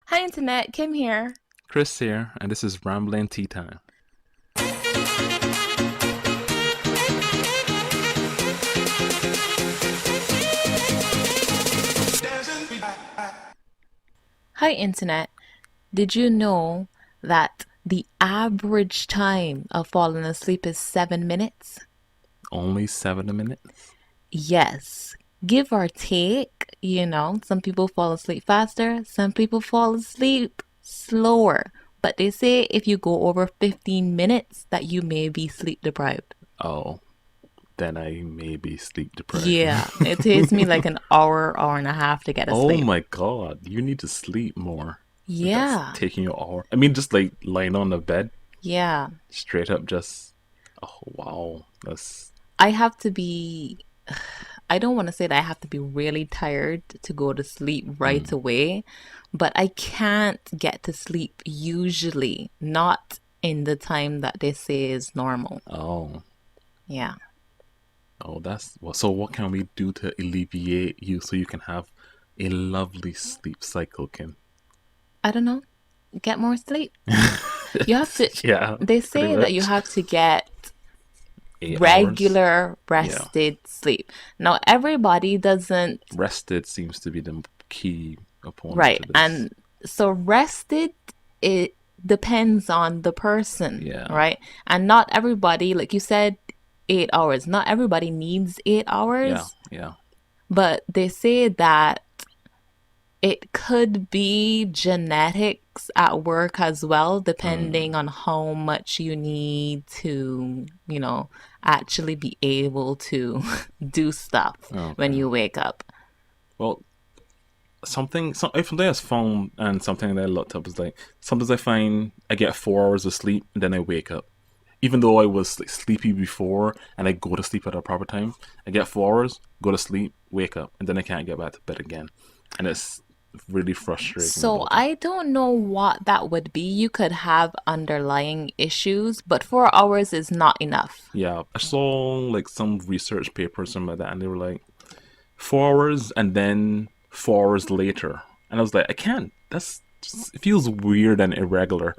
Hi, Internet. Kim here. Chris here, and this is Rambling Teatime. Hi, Internet. Did you know that the average time of falling asleep is 7 minutes? Only 7 minutes? Yes. Give or take, some people fall asleep faster, some people fall asleep slower. But they say if you go over 15 minutes that you may be sleep deprived. Oh, then I may be sleep deprived. Yeah, it takes me like an hour, hour and a half to get Oh asleep. my god, you need to sleep more. If that's Yeah, taking you an hour. I mean, just like lying on the bed, yeah. straight up, just. Oh wow, that's. I have to be, I don't want to say that I have to be really tired to go to sleep right Mm. away, but I can't get to sleep usually, not in the time that they say is normal. Oh, Yeah. oh, that's. Well, so what can we do to alleviate you so you can have a lovely sleep cycle, Kim? I don't know. Get more sleep. You have to, Yeah, they pretty say that you much. have to get 8 hours. regular Yeah. rested sleep. Now, everybody doesn't, Rested seems to be the key opponent right. to this. And so rested, it depends on the person, Yeah, right? And not everybody, like you said, 8 hours. Not everybody needs eight yeah, hours, yeah. but they say that it could be genetics at work as well, depending Mm, on how much you need to, actually be able to do stuff when okay. you wake up. Well, something I found and something that I looked up is like sometimes I find I get 4 hours of sleep and then I wake up. Even though I was like sleepy before and I go to sleep at a proper time, I get 4 hours, go to sleep, wake up, and then I can't get back to bed again. And it's really frustrating So about it. I don't know what that would be. You could have underlying issues, but 4 hours is not enough. Yeah, I saw like some research papers, something like that, and they were like, 4 hours and then 4 hours later. And I was like, I can't. That's just, it feels weird and irregular.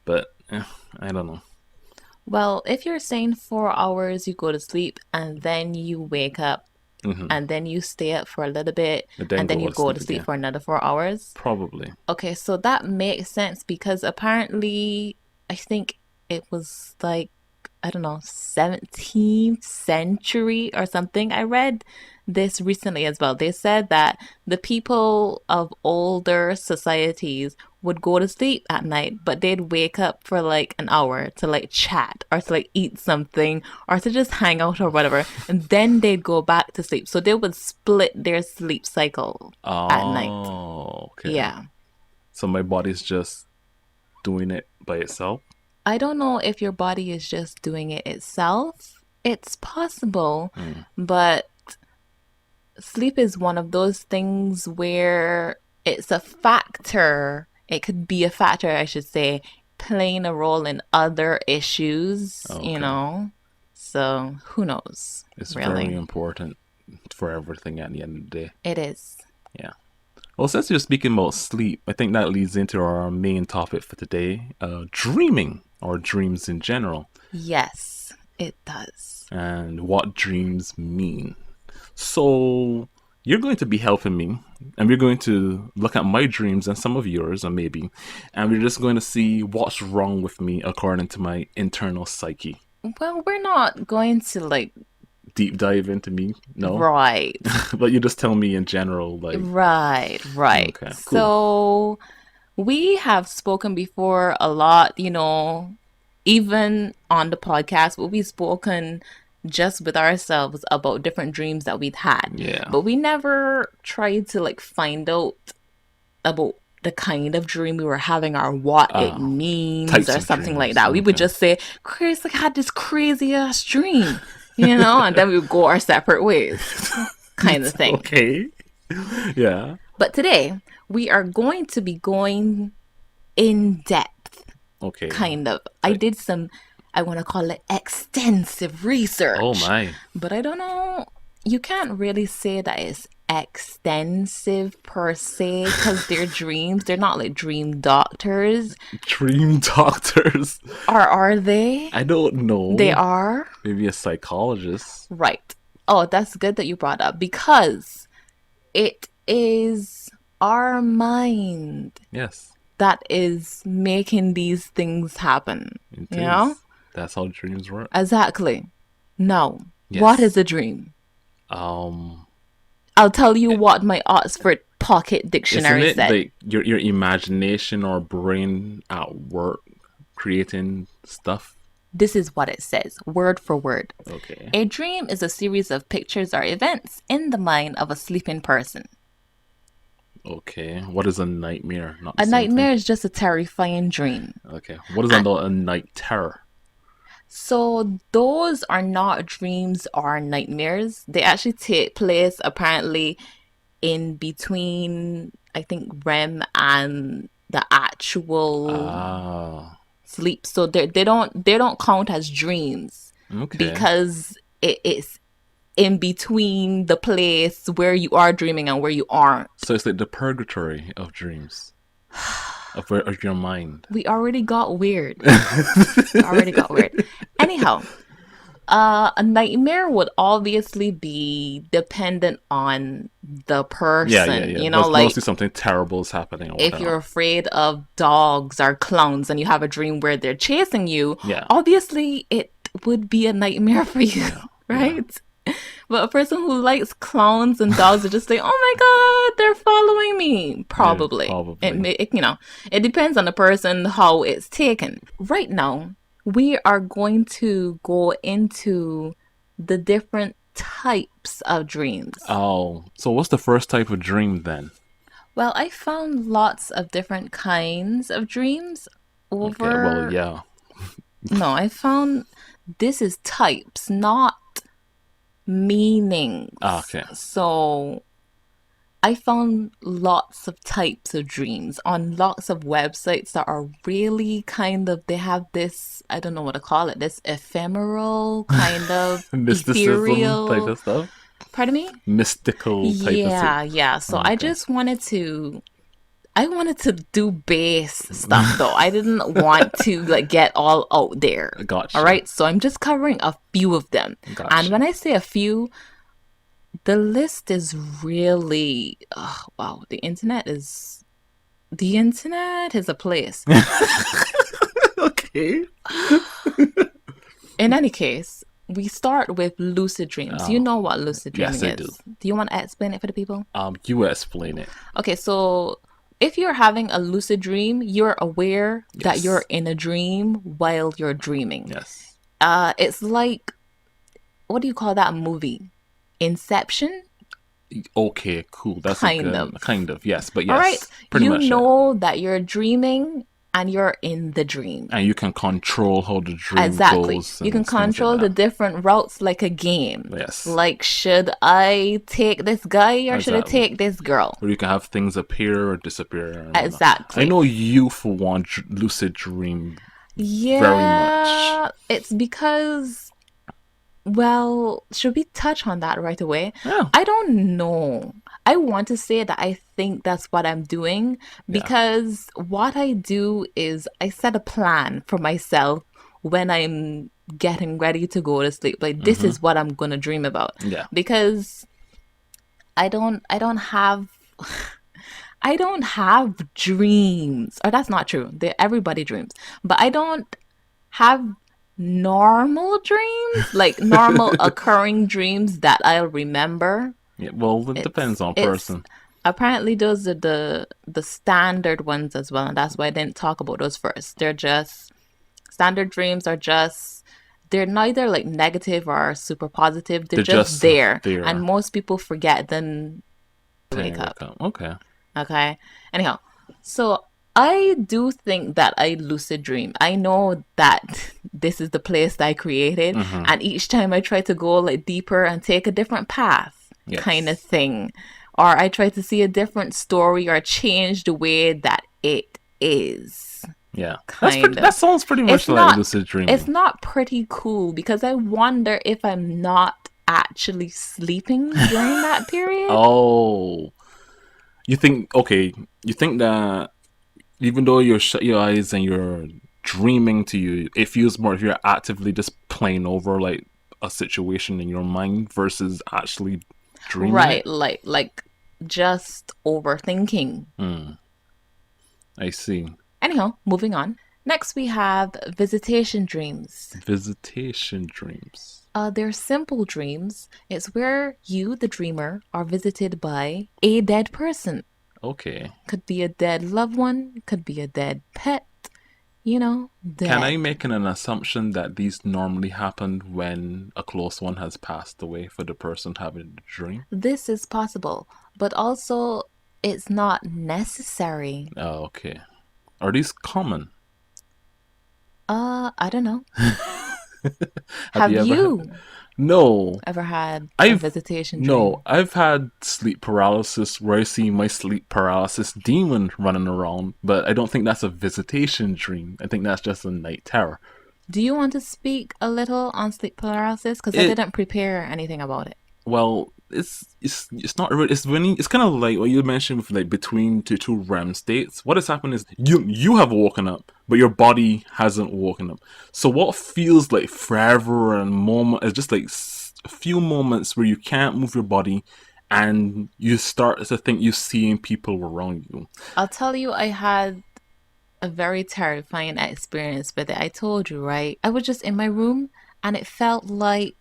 But I don't know. Well, if you're saying 4 hours, you go to sleep and then you wake up Hmm. and then you stay up for a little bit And then and then go you to go sleep to sleep again. for another 4 hours. Probably. Okay, so that makes sense because apparently, I think it was like, I don't know, 17th century or something. I read this recently as well. They said that the people of older societies would go to sleep at night, but they'd wake up for like an hour to like chat or to like eat something or to just hang out or whatever. And then they'd go back to sleep. So they would split their sleep cycle at night. Oh, okay. Yeah. So my body's just doing it by itself. I don't know if your body is just doing it itself. It's possible, Mm. but sleep is one of those things where it's a factor. It could be a factor, I should say, playing a role in other issues. Okay. So who knows, It's very really? important for everything at the end of the day. It is. Yeah. Well, since you're speaking about sleep, I think that leads into our main topic for today, dreaming or dreams in general, Yes, it does. and what dreams mean. So, you're going to be helping me, and we're going to look at my dreams and some of yours, or maybe, and we're just going to see what's wrong with me according to my internal psyche. Well, we're not going to like, Deep dive into me? No? right. But you just tell me in general, like, Right, right. okay, cool. So we have spoken before a lot, even on the podcast, but we've spoken just with ourselves about different dreams that we'd had. Yeah. But we never tried to like find out about the kind of dream we were having or what it Ah, means types or of something like dreams. that. We would Okay. just say, Chris, like, I had this crazy ass dream, and then we would go our separate ways, kind of thing. Okay. Yeah. But today, we are going to be going in depth, Okay. kind of. I Like, did some, I want to call it extensive oh research, my. but I don't know. You can't really say that it's extensive per se because they're dreams. They're not like dream doctors. Dream doctors. Or are they? I don't They know. are? Maybe a psychologist. Right. Oh, that's good that you brought up because it is our mind Yes, that is making these things happen. it You know? is. That's how dreams work. Exactly. No. What is Yes. a dream? Um, I'll tell you what my Oxford Pocket isn't Dictionary it said. like your imagination or brain at work creating stuff? This is what it says, word for word. Okay. A dream is a series of pictures or events in the mind of a sleeping person. Okay. What is a nightmare? Not the A same thing. nightmare is just a terrifying dream. Okay. What is And a night terror? so those are not dreams or nightmares. They actually take place apparently in between, I think, REM and the actual Ah. sleep. So they don't count as dreams Okay. because it's in between the place where you are dreaming and where you aren't. So it's like the purgatory of dreams of your mind. We already got weird. We already got weird. Anyhow, a nightmare would obviously be dependent on the Yeah, yeah, person. yeah. You know, But mostly like something terrible is happening or if you're whatever. afraid of dogs or clowns and you have a dream where they're chasing you, Yeah, obviously it would be a nightmare for you, yeah, right? But a person who likes clowns and dogs are just like, oh my God, they're following me. yeah. Probably. Probably. It depends on the person, how it's taken. Right now, we are going to go into the different types of dreams. Oh, so what's the first type of dream then? Well, I found lots of different kinds of dreams Okay, well, over. yeah. No, I found this is types, not Ah, meanings. okay. So I found lots of types of dreams on lots of websites that are really kind of, they have this, I don't know what to call it, this ephemeral, kind of Mysticism type ethereal, of stuff. pardon me? Mystical type of stuff. Yeah. So I Okay. just wanted to do base stuff though. I didn't want to like get all out there. All Gotcha. right. So I'm just covering a few of them. And Gotcha. when I say a few, the list is really, oh, wow, the internet is a place. Okay. In any case, we start with lucid dreams. You Oh, know what lucid yes, dreaming I do. is. Do you want to explain it for the people? You explain it. Okay, so if you're having a lucid dream, you're aware that Yes. you're in a dream while you're dreaming. Yes. It's like, what do you call that movie? Inception? Okay, cool. That's a Kind good of. kind of, yes, but All right. yes, pretty You much it. know that you're dreaming and you're in the dream. And you can control how the dream Exactly. goes You can and things like control the that. different routes like a game. Yes. Like, should I take this guy or should I Exactly. take this girl? Or you can have things appear or disappear and whatnot. I Exactly. know you for one lucid dream very much. Yeah, it's because, well, should we touch on that right away? Yeah. I don't know. I want to say that I think that's what I'm doing Yeah. because what I do is I set a plan for myself when I'm getting ready to go to sleep. Like this is what I'm gonna dream about. Yeah. Because I don't have I don't have dreams. Or that's not true. Everybody dreams. But I don't have normal dreams, like normal occurring dreams that I'll remember. Yeah. Well, it depends on It's person. apparently those are the standard ones as well, and that's why I didn't talk about those first. They're just standard dreams are just they're neither like negative or super positive. They're They're just just there. And there. most people forget then Then wake you up. wake up. Okay. Okay. Anyhow, so I do think that I lucid dream. I know that this is the place that I created, and each time I try to go like deeper and take a different path, kind of Yes. thing, or I try to see a different story or change the way that it is, Yeah. kind That of. sounds pretty much It's like not. lucid It's dreaming. not pretty cool because I wonder if I'm not actually sleeping during that period. Oh, you think okay? You think that even though you shut your eyes and you're dreaming to you, it feels more if you're actively just playing over like a situation in your mind versus actually dreaming it. Right, like just overthinking. Hmm. I see. Anyhow, moving on. Next we have visitation dreams. Visitation dreams. They're simple dreams. It's where you, the dreamer, are visited by a dead person. Okay. Could be a dead loved one, could be a dead pet, you know, Can I dead. make an assumption that these normally happen when a close one has passed away for the person having the dream? This is possible, but also it's not necessary. Oh, okay. Are these common? I don't know. Have Have you ever had? you No. ever had a I've visitation no, dream? I've had sleep paralysis where I see my sleep paralysis demon running around, but I don't think that's a visitation dream. I think that's just a night terror. Do you want to speak a little on sleep paralysis? Because I It didn't prepare anything about it. well, it's not really. It's when it's kind of like what you mentioned with like between two REM states. What has happened is you have woken up, but your body hasn't woken up. So what feels like forever and moment is just like a few moments where you can't move your body, and you start to think you're seeing people around you. I'll tell you, I had a very terrifying experience with it. I told you, right? I was just in my room and it felt like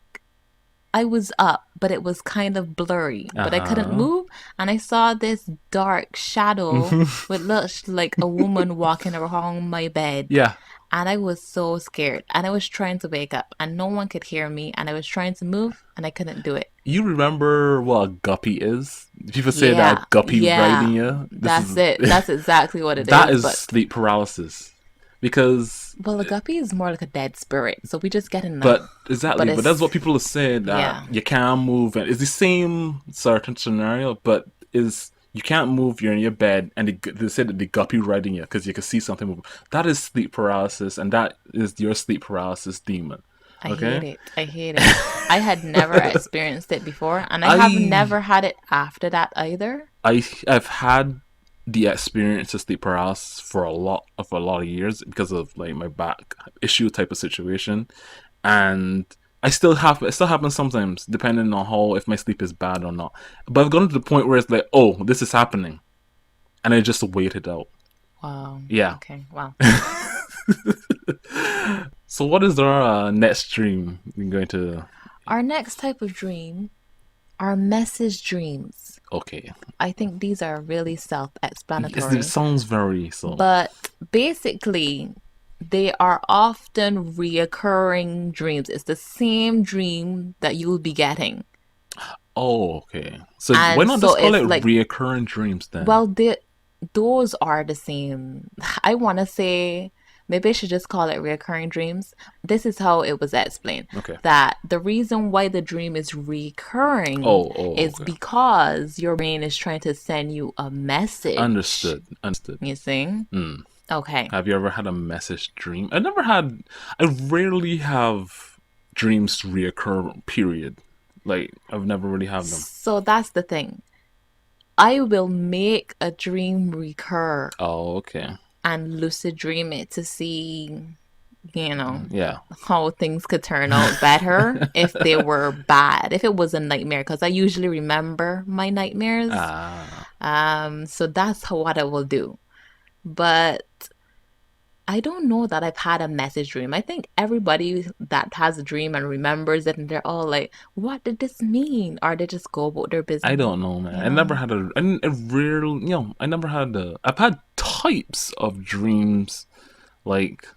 I was up, but it was kind of blurry, Uh but I couldn't huh. move. And I saw this dark shadow with looked like a woman walking around my bed. Yeah. And I was so scared. And I was trying to wake up, and no one could hear me. And I was trying to move, and I couldn't do it. You remember what a guppy is? People say that Yeah, guppy riding yeah, you. This that's is it. That's exactly what it that is. is But, sleep paralysis because well, a guppy is more like a dead spirit. So we just get in the. but exactly But but that's it's, what people are saying that yeah. you can't move and it's the same certain scenario but is you can't move, you're in your bed and they say that the guppy riding you because you can see something move. That is sleep paralysis and that is your sleep paralysis demon. I hate Okay. it. I hate it. I had never experienced it before, and I have i never had it after that either. I've had the experience of sleep paralysis for a lot of years because of like my back issue type of situation, and it still happens sometimes depending on how if my sleep is bad or not. But I've gotten to the point where it's like, oh, this is happening, and I just wait it out. Wow. Yeah. Okay. Wow. So what is our next dream you're going to? Our next type of dream are message dreams. Okay, I think these are really self it explanatory, sounds very so. but basically, they are often reoccurring dreams. It's the same dream that you'll be getting. Oh, okay. So why And not so just call it it's like, reoccurring dreams then? well, those are the same. I want to say maybe I should just call it recurring dreams. This is how it was explained, Okay. that the reason why the dream is recurring Oh, is okay. because your brain is trying to send you a message. Understood. Understood. You see? Mm. Okay. Have you ever had a message dream? I never had. I rarely have dreams reoccur. Period. Like I've never really had them. So that's the thing. I will make a dream recur Oh, okay. and lucid dream it to see, you know, Yeah. how things could turn out better if they were bad, if it was a nightmare, because I usually remember my nightmares. Ah, So that's what I will do. But I don't know that I've had a message dream. I think everybody that has a dream and remembers it and they're all like, what did this mean? Or they just go about their I business, don't know, man. you I never know? had a. I rarely, I never had a. I've had types of dreams like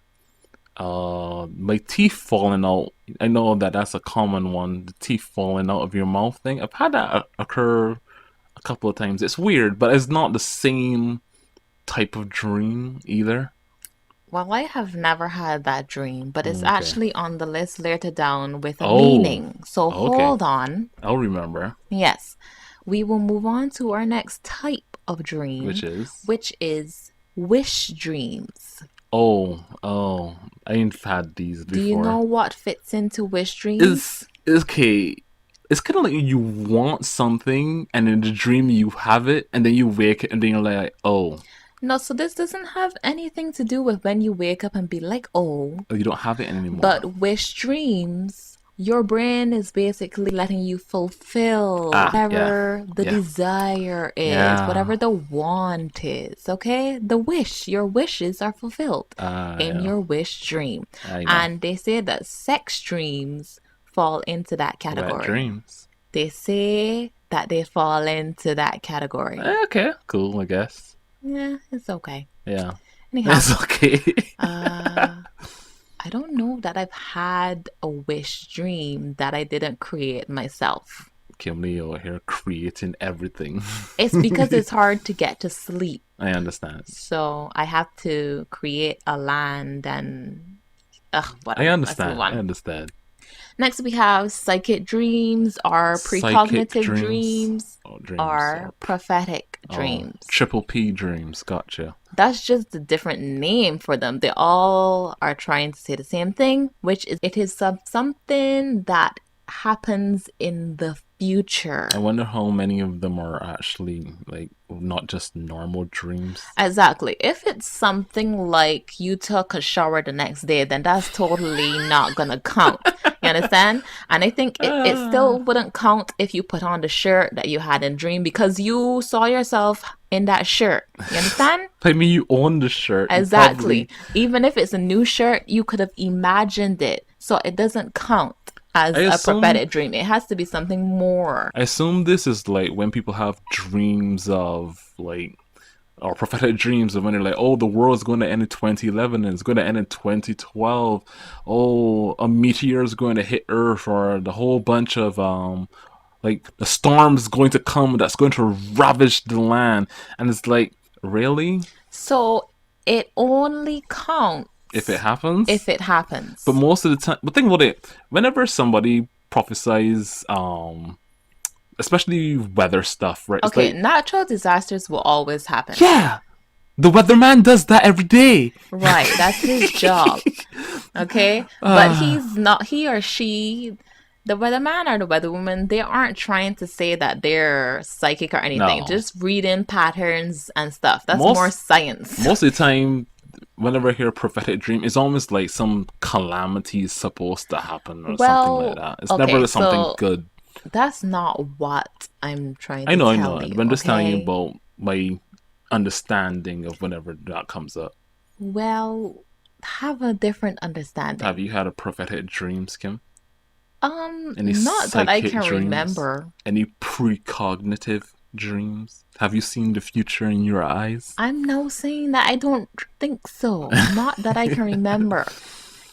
my teeth falling out. I know that that's a common one, the teeth falling out of your mouth thing. I've had that occur a couple of times. It's weird, but it's not the same type of dream either. Well, I have never had that dream, but it's Okay. actually on the list later down with a Oh, meaning. So okay. hold on. I'll remember. Yes, we will move on to our next type of dream, Which is which is wish dreams. oh, I ain't had these Do you know before. what fits into wish dreams? Is okay. it's kind of like you want something, and in the dream you have it, and then you wake and then you're like, oh, No, so this doesn't have anything to do with when you wake up and be like, oh, you don't have it anymore. but wish dreams, your brain is basically letting you fulfill Ah, yeah, whatever the yeah, desire is, yeah. whatever the want is, okay? The wish, your wishes are fulfilled in Yeah. your wish dream. I know. And they say that sex dreams fall into that Wet category. dreams. They say that they fall into that category. Okay, cool, I guess. Yeah, it's okay. Yeah. Anyhow, It's okay. uh, I don't know that I've had a wish dream that I didn't create myself. Kimmy over here creating everything. It's because it's hard to get to sleep. I understand. So I have to create a land and I whatever. Let's move understand. I on. understand. Next we have psychic dreams or Psychic precognitive dreams. dreams Oh, dreams. or prophetic Oh, dreams. triple P dreams. Gotcha. That's just a different name for them. They all are trying to say the same thing, which is it is something that happens in the future. I wonder how many of them are actually like not just normal dreams. Exactly. If it's something like you took a shower the next day, then that's totally not gonna count. You understand? And I think it Ah, still wouldn't count if you put on the shirt that you had in dream because you saw yourself in that shirt. You understand? I mean, you own the shirt. You Exactly. probably. Even if it's a new shirt, you could have imagined it. So it doesn't count I as a assume. prophetic dream. It has to be something more. I assume this is like when people have dreams of like or prophetic dreams of when they're like, oh, the world's going to end in 2011 and it's going to end in 2012. Oh, a meteor is going to hit Earth, or the whole bunch of like the storm's going to come that's going to ravage the land, and it's like, really? So it only If it counts if happens? it But happens. most of the time, but think about it. Whenever somebody prophesies, especially weather stuff, right? It's Okay, like, natural disasters will always happen. yeah, the weatherman does that every day. Right, that's his job. Okay? But he's not, he or she, the weatherman or the weatherwoman, they aren't trying to say that they're psychic or anything. No, Just reading patterns and stuff. That's more most science. most of the time, whenever I hear a prophetic dream, it's almost like some calamity is supposed to happen or something like Well, that. It's okay, never something so good. that's not what I'm trying I to know, I know, tell but you, I'm just telling you okay? about my understanding of whenever that comes up. Well, have a different Have understanding. you had a prophetic dream, Kim? Any Not that I psychic can dreams? remember. Any precognitive dreams? Have you seen the future in your eyes? I'm now saying that I don't think so. Not that I can remember.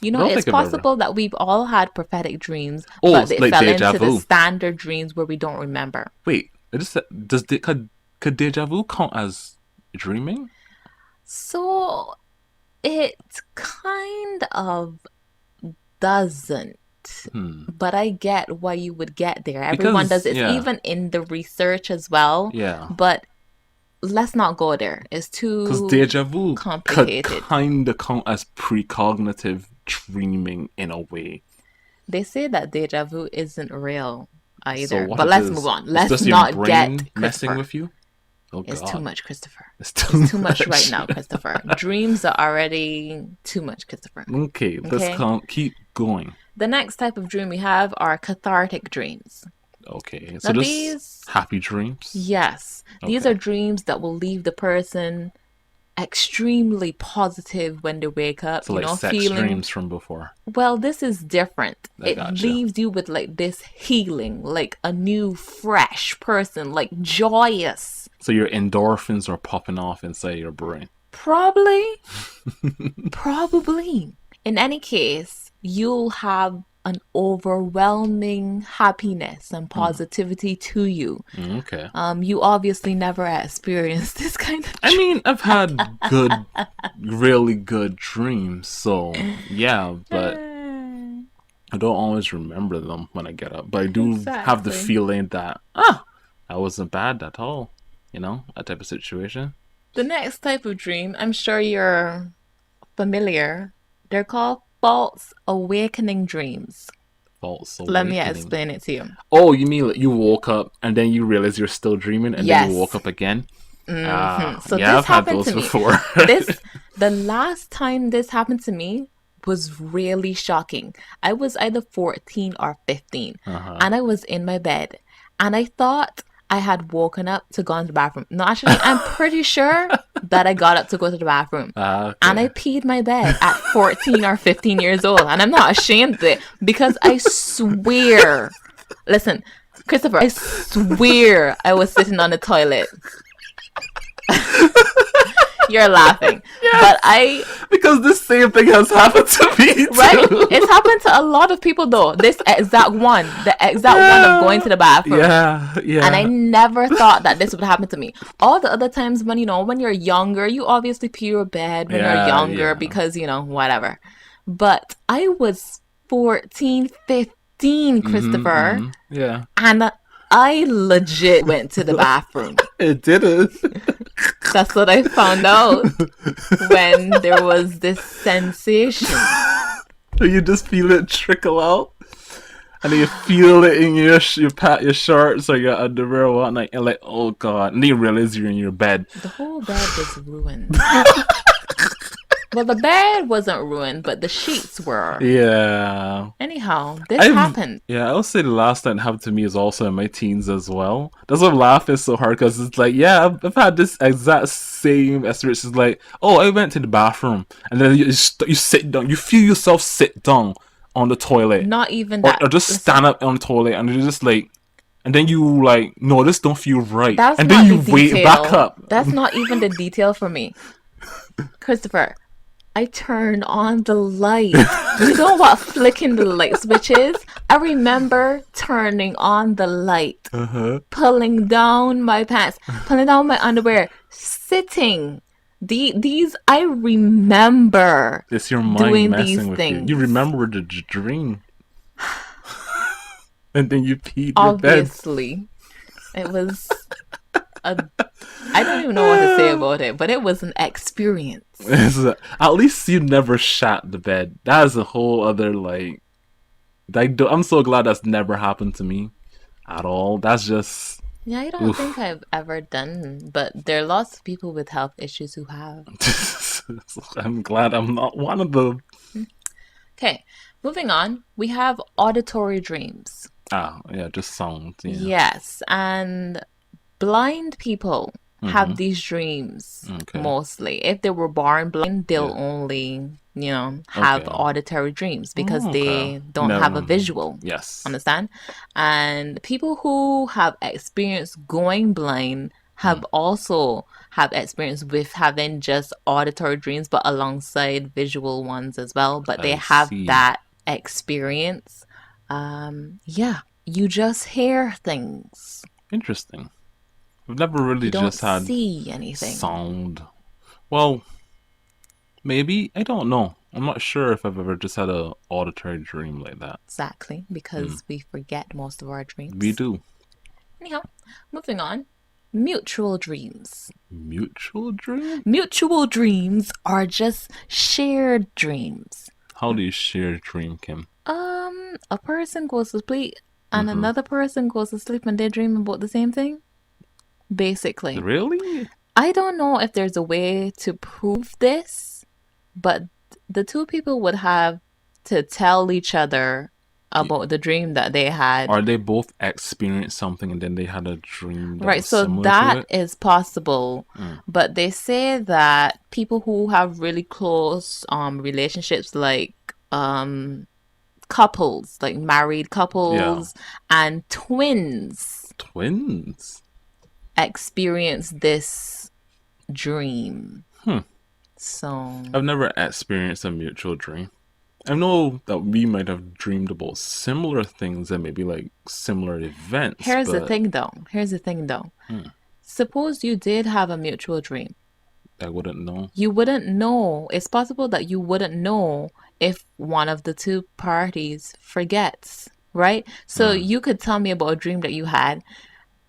You I know, don't it's think I've ever. possible that we've all had prophetic dreams, Oh, but it's they like fell deja into the vu. standard dreams where we don't remember. Wait, I just said, could deja vu count as dreaming? So it kind of doesn't. Hmm. But I get why you would get there. Everyone does. Because It's yeah, even in the research as well. yeah. But let's not go there. It's Because too deja vu could complicated. kind of count as precognitive dreaming in a way. They say that deja vu isn't real So either. what But it let's move is? on. It's Let's just your not brain get messing Christopher. with you. Oh It's too God, much, Christopher. it's It's too too much right much. now, Christopher. Dreams are already too much, Christopher. Okay, let's Okay? keep going. The next type of dream we have are cathartic dreams. Okay, so Now, just these, happy dreams. yes, these Okay, are dreams that will leave the person extremely positive when they wake up, so like sex feeling, dreams from before. well, this is different. I It gotcha. leaves you with like this healing, like a new, fresh person, like joyous. So your endorphins are popping off inside your brain. Probably, probably. In any case, you'll have an overwhelming happiness and Hmm. positivity to you. Okay. You obviously never experienced this kind of I dream. mean, I've had good, really good dreams, so yeah, but I don't always remember them when I get up. But I do have the Exactly. feeling that, that wasn't bad at all. You know, that type of situation. The next type of dream, I'm sure you're familiar. They're called false awakening dreams. false Let me awakening. explain it to you. Oh, you mean like you woke up and then you realize you're still dreaming and then you woke Yes. up again? Ah, So yeah, this I've had happened those to me. before. The last time this happened to me was really shocking. I was either 14 or 15, Uh-huh. and I was in my bed, and I thought I had woken up to go into the bathroom. No, actually, I'm pretty sure that I got up to go to the bathroom. Ah, And I okay. peed my bed at 14 or 15 years old. And I'm not ashamed of it because I swear, listen, Christopher, I swear I was sitting on the toilet. You're laughing. But Yes, I, because this same thing has happened to me right? too. It's happened to a lot of people though. This exact one, the exact one of going Yeah, to the bathroom. yeah, And I yeah. never thought that this would happen to me. All the other times when, when you're younger, you obviously pee your bed when you're Yeah, younger yeah. because, whatever. But I was 14, 15, Mm-hmm, Christopher, mm-hmm. Yeah. and I legit went to the bathroom. It did it. That's what I found out when there was this sensation. You just feel it trickle out. And then you feel it in your shorts or your underwear or whatnot. And like, oh god. And then you realize you're in your bed. The whole bed was ruined. Well, the bed wasn't ruined, but the sheets were. Yeah. Anyhow, this I've happened. yeah, I would say the last time it happened to me is also in my teens as well. That's why I'm laughing so hard because it's like, yeah, I've had this exact same experience. It's like, oh, I went to the bathroom and then you sit down, you feel yourself sit down on the toilet Not even or, that. or just Listen, stand up on the toilet and you're just like, and then you like, no, this don't feel right, that's and then not the you wait back detail. up. That's not even the detail for me. Christopher, I turned on the light. You know what flicking the light switch is? I remember turning on the light, Uh huh. pulling down my pants, pulling down my underwear, sitting. These I remember It's your mind doing these messing with you. You things. remember the dream, and then you peed your bed. Obviously, it was a I don't even know what to say about it, but it was an experience. At least you never shat the bed. That is a whole other like. I'm so glad that's never happened to me at all. That's just Yeah, I don't think oof. I've ever done, but there are lots of people with health issues who have. I'm glad I'm not one of them. Okay, moving on. We have auditory dreams. Ah, yeah, just sound. Yeah. Yes, and blind people have Mhm. these dreams Okay. mostly. If they were born blind, they'll Yeah. only, have Okay. auditory dreams because Oh, okay. they don't have a No. visual. Yes. Understand? And people who have experienced going blind Hmm. have also have experience with having just auditory dreams, but alongside visual ones as well. But they I have see. that experience. Yeah, you just hear things. Interesting. I've never You really don't just had see anything. sound. Well, maybe I don't know. I'm not sure if I've ever just had a auditory dream like that. Exactly, Hmm. because we forget most of our We dreams. do. Anyhow, moving on. Mutual dreams. Mutual dream? Mutual dreams are just shared dreams. How do you share a dream, Kim? A person goes to sleep and Mm-hmm. another person goes to sleep and they dream about the same thing. Basically. Really? I don't know if there's a way to prove this, but the two people would have to tell each other about the dream that they had. Are they both experienced something and then they had a dream that Right, was so similar to that it? is possible, Mm. but they say that people who have really close relationships like couples, like married Yeah. couples and twins Twins? experience this dream. Hmm. So, I've never experienced a mutual dream. I know that we might have dreamed about similar things and maybe like similar events, here's the but thing though. Here's the thing though. hmm, Suppose you did have a mutual dream. I wouldn't know. You wouldn't know. It's possible that you wouldn't know if one of the two parties forgets, right? So Hmm. you could tell me about a dream that you had,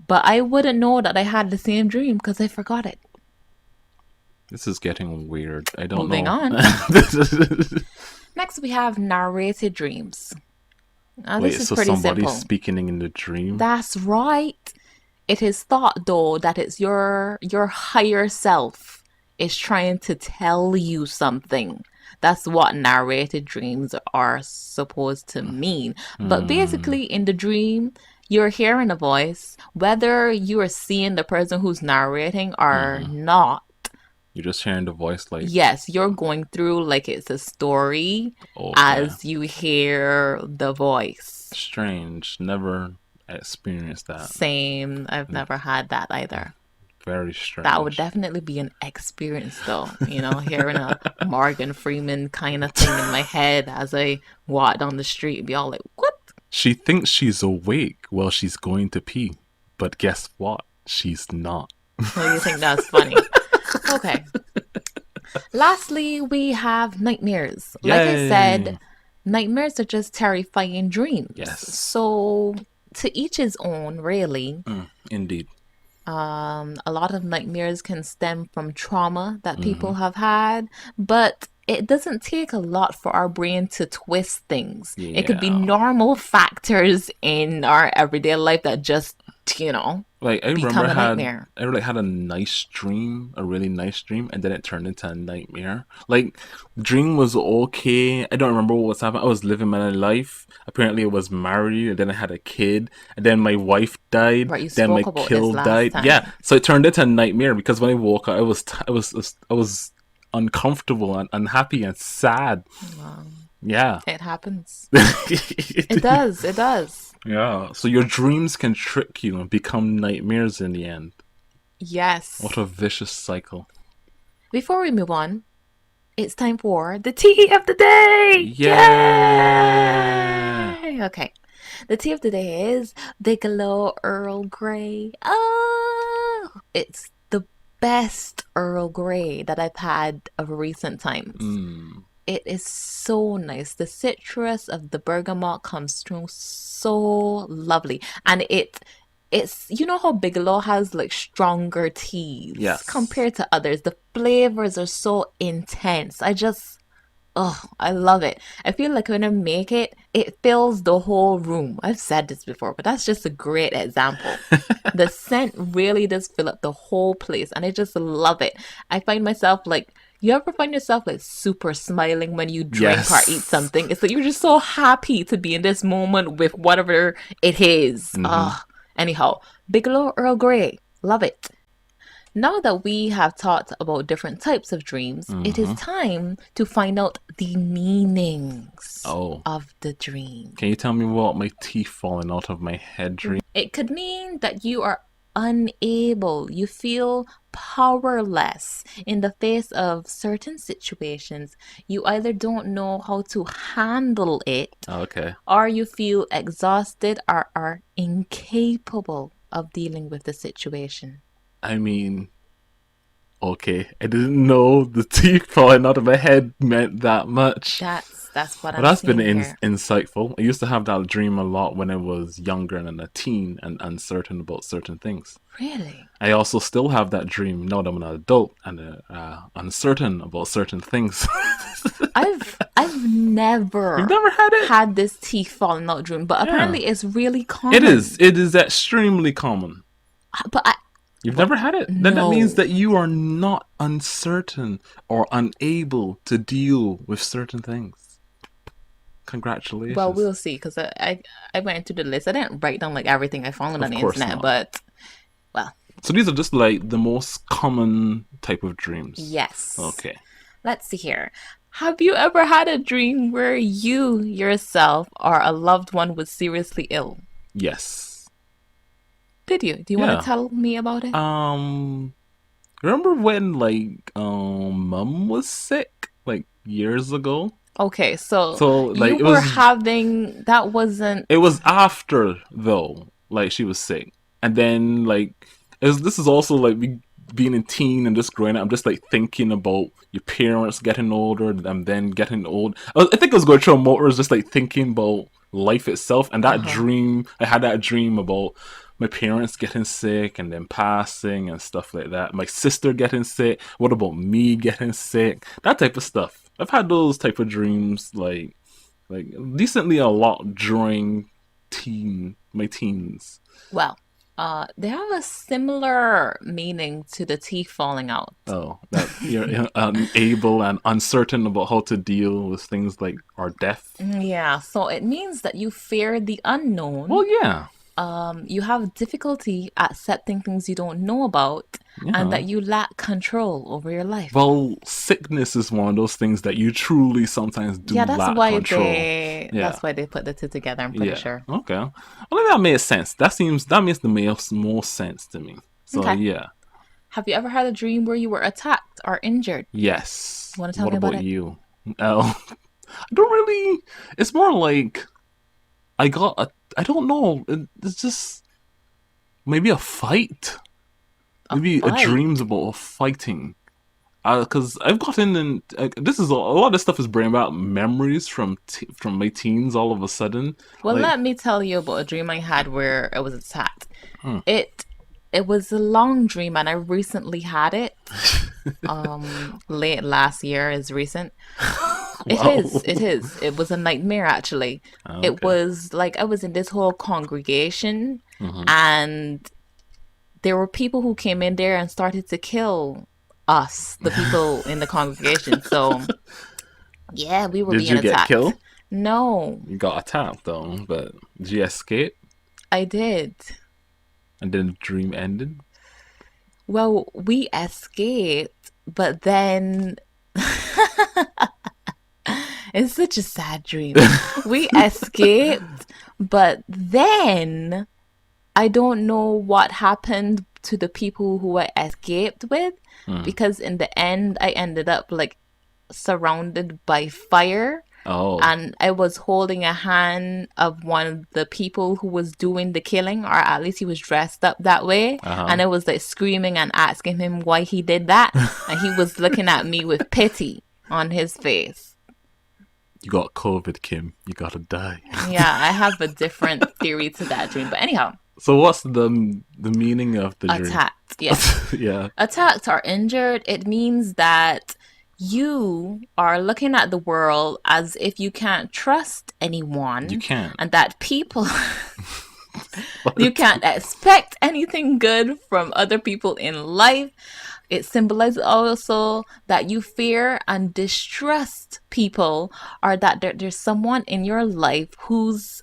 but I wouldn't know that I had the same dream because I forgot it. This is getting weird. I don't Moving know. on. Next, we have narrated dreams. This Wait, is so pretty somebody's simple. speaking in the dream? That's right. It is thought though that it's your higher self is trying to tell you something. That's what narrated dreams are supposed to mean. But Hmm. basically in the dream, you're hearing a voice, whether you are seeing the person who's narrating or Hmm. not. You're just hearing the voice like, Yes, you're going through like it's a story okay. as you hear the voice. Strange. Never experienced that. Same. I've Mm, never had that either. very That would strange. definitely be an experience, though. Hearing a Morgan Freeman kind of thing in my head as I walk down the street, be all like, "What?" She thinks she's awake while she's going to pee, but guess what? She's not. Oh, you think that's funny? Okay. Lastly, we have nightmares. Like I said, Yay! nightmares are just terrifying dreams. Yes. So, to each his own, really. Indeed. A lot of nightmares can stem from trauma that Hmm. people have had, but it doesn't take a lot for our brain to twist things. It could be Yeah. normal factors in our everyday life that just, you know, Like I remember become a nightmare. I like had a nice dream, a really nice dream, and then it turned into a nightmare. Like the dream was okay. I don't remember what was happening. I was living my life. Apparently I was married, and then I had a kid, and then my wife died, Right, you then my spoke about this kid last died. Yeah, time. so it turned into a nightmare because when I woke up, I was uncomfortable and unhappy and sad. Um, Yeah. it happens. It does. It does. Yeah. So your dreams can trick you and become nightmares in the end. What Yes. a vicious cycle. Before we move on, it's time for the tea of the day. Yeah. Yay! Okay. The tea of the day is Bigelow Earl Grey. Oh, it's the best Earl Grey that I've had of recent times. Mm. It is so nice. The citrus of the bergamot comes through so lovely. And it's how Bigelow has like stronger teas Yes. compared to others. The flavors are so intense. I love it. I feel like when I make it, it fills the whole room. I've said this before, but that's just a great example. The scent really does fill up the whole place, and I just love it. I find myself like, you ever find yourself like super smiling when you drink or eat Yes. something? It's like you're just so happy to be in this moment with whatever it is. Mm-hmm. Anyhow, Bigelow Earl Grey, love it. Now that we have talked about different types of dreams, it is Mm-hmm. time to find out the meanings Oh. of the dream. Can you tell me what my teeth falling out of my head dream? It could mean that you are unable, you feel powerless in the face of certain situations. You either don't know how to handle it, Okay. or you feel exhausted or are incapable of dealing with the situation. I mean, okay. I didn't know the teeth falling out of my head meant that much. That's what Well, I'm that's been seeing here. insightful. I used to have that dream a lot when I was younger and a teen and uncertain about certain things. Really? I also still have that dream now that I'm an adult and uncertain about certain things. I've You've never never had it? had this teeth falling out dream, but Yeah. apparently it's really It is. common. It is extremely common. But I You've but never had it? Then that means no. that you are not uncertain or unable to deal with certain things. Well, Congratulations. we'll see because I went into the list. I didn't write down like everything I found on Of the course internet, not. but well, So these are just like the most common type of dreams. yes. Okay. Let's see here. Have you ever had a dream where you yourself or a loved one was seriously ill? Yes. Did you? Do you want to Yeah. tell me about it? Um remember when like mom was sick like years ago? Okay, so So you like were having that wasn't it was after though, like she was sick. And then like this is also like me being a teen and just growing up, I'm just like thinking about your parents getting older and then getting old. I think I was going through a motor, just like thinking about life itself and that uh-huh. dream. I had that dream about my parents getting sick and then passing and stuff like that. My sister getting sick. What about me getting sick? That type of stuff. I've had those type of dreams like like decently a lot during my teens. Well, they have a similar meaning to the teeth falling out. Oh, that you're unable and uncertain about how to deal with things like our death. Yeah, so it means that you fear the Well, unknown. yeah, You have difficulty accepting things you don't know about, and yeah. that you lack control over your life. Well, sickness is one of those things that you truly sometimes do Yeah, lack control. that's Yeah, why they put the two together, I'm pretty yeah. sure. Okay. Well, that makes sense. That makes the most sense to me. So Okay. yeah, Have you ever had a dream where you were attacked or injured? yes. You want to tell What me about about it? you? Oh, I don't really. It's more like I got a. I don't know. It's just maybe a fight. A Maybe a fight. dreams about fighting. Because I've gotten in. This is a lot of this stuff is bringing about memories from my teens. All of a sudden, Well, like, let me tell you about a dream I had where I was attacked. hmm, It it was a long dream and I recently had it. Late last year is recent. It wow. is, it is. It was a nightmare actually. It Okay. was like I was in this whole congregation Hmm. and there were people who came in there and started to kill us, the people in the congregation. So, yeah, we were Did being you get attacked. killed? No, You got attacked though, but did you escape? I did. And then the dream ended. Well, we escaped, but then it's such a sad dream. We escaped, but then I don't know what happened to the people who I escaped with Hmm. because in the end I ended up like surrounded by fire Oh. and I was holding a hand of one of the people who was doing the killing, or at least he was dressed up that way. Uh And I was like screaming and asking him why he did that. And he was looking at me with pity on his face. You got COVID, Kim. You gotta die. Yeah, I have a different theory to that dream. But anyhow, So what's the meaning of the dream? attacked. Yes. Yeah, Attacked or injured, it means that you are looking at the world as if you can't trust you anyone can't. and that people you What? can't expect anything good from other people in life. It symbolizes also that you fear and distrust people, or that there's someone in your life who's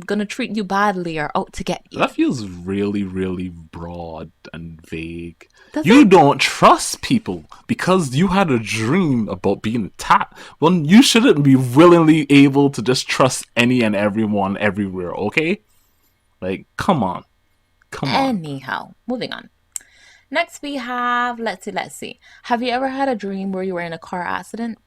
gonna treat you badly or out to get you. That feels really, really broad and vague. Does You it? don't trust people because you had a dream about being attacked. Well, you shouldn't be willingly able to just trust any and everyone everywhere, okay? Like, come on. Come on. Anyhow, moving on. Next we have, let's see. Have you ever had a dream where you were in a car accident?